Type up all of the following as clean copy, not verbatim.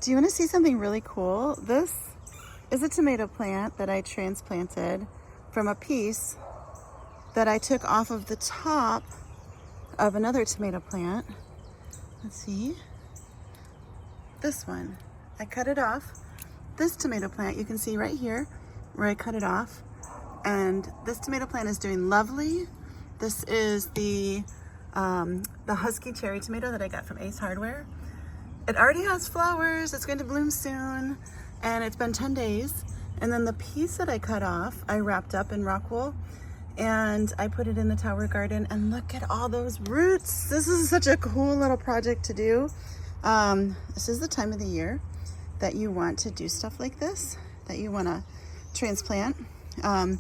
Do you want to see something really cool? This is a tomato plant that I transplanted from a piece that I took off of the top of another tomato plant. Let's see. This one. I cut it off. This tomato plant, you can see right here where I cut it off. And this tomato plant is doing lovely. This is the Husky Cherry Tomato that I got from Ace Hardware. It already has flowers. It's going to bloom soon. And it's been 10 days. And then the piece that I cut off, I wrapped up in rock wool and I put it in the tower garden, and look at all those roots. This is such a cool little project to do. This is the time of the year that you want to do stuff like this, that you want to transplant and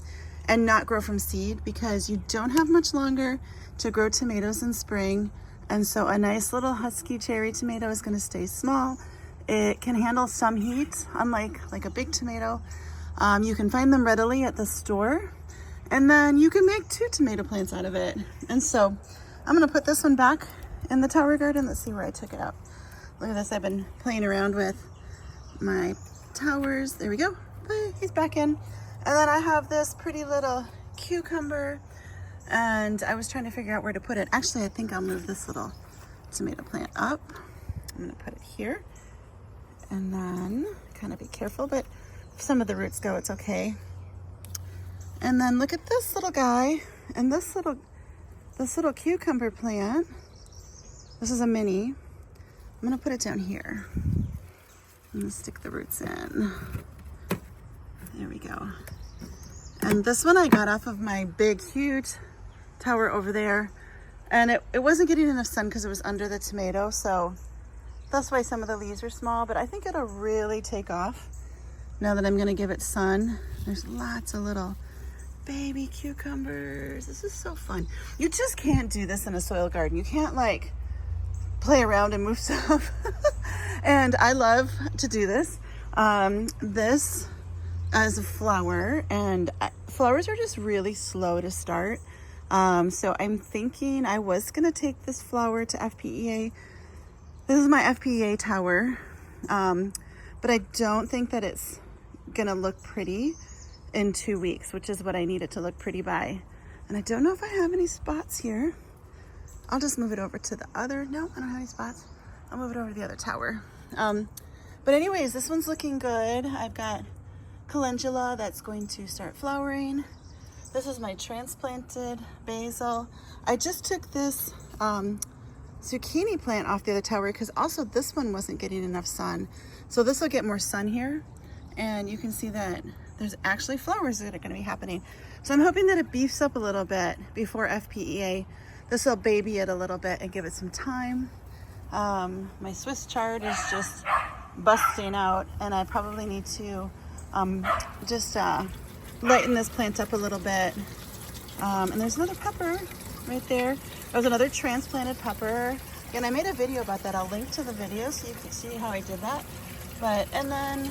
not grow from seed, because you don't have much longer to grow tomatoes in spring. And so a nice little Husky Cherry Tomato is going to stay small. It can handle some heat, unlike a big tomato. You can find them readily at the store, and then you can make 2 tomato plants out of it. And so I'm going to put this one back in the tower garden. Let's see where I took it out. Look at this. I've been playing around with my towers. There we go. He's back in. And then I have this pretty little cucumber, and I was trying to figure out where to put it. Actually, I think I'll move this little tomato plant up. I'm going to put it here, and then kind of be careful, but if some of the roots go, it's okay. And then look at this little guy, and this little cucumber plant. This is a mini. I'm going to put it down here. I'm going to stick the roots in. There we go. And this one I got off of my big, huge tower over there. And it wasn't getting enough sun because it was under the tomato. So that's why some of the leaves are small. But I think it'll really take off now that I'm going to give it sun. There's lots of little baby cucumbers. This is so fun. You just can't do this in a soil garden. You can't like play around and move stuff. And I love to do this. This as a flower, and flowers are just really slow to start. So I'm thinking I was gonna take this flower to FPEA. This is my FPEA tower, but I don't think that it's gonna look pretty in 2 weeks, which is what I need it to look pretty by. And I don't know if I have any spots here. I'll just move it over to the other. No, I don't have any spots. I'll move it over to the other tower. But anyways, this one's looking good. I've got calendula that's going to start flowering. This is my transplanted basil. I just took this zucchini plant off the other tower because also this one wasn't getting enough sun. So this will get more sun here, and you can see that there's actually flowers that are going to be happening. So I'm hoping that it beefs up a little bit before FPEA. This will baby it a little bit and give it some time. My Swiss chard is just busting out, and I probably need to just lighten this plant up a little bit. And there's another pepper right there. There's another transplanted pepper. And I made a video about that. I'll link to the video so you can see how I did that. And then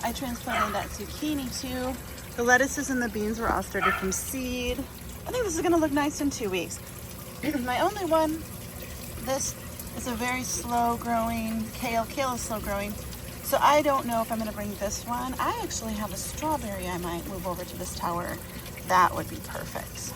I transplanted that zucchini too. The lettuces and the beans were all started from seed. I think this is gonna look nice in 2 weeks. My only one, this is a very slow growing kale. Kale is slow growing. So I don't know if I'm gonna bring this one. I actually have a strawberry I might move over to this tower. That would be perfect.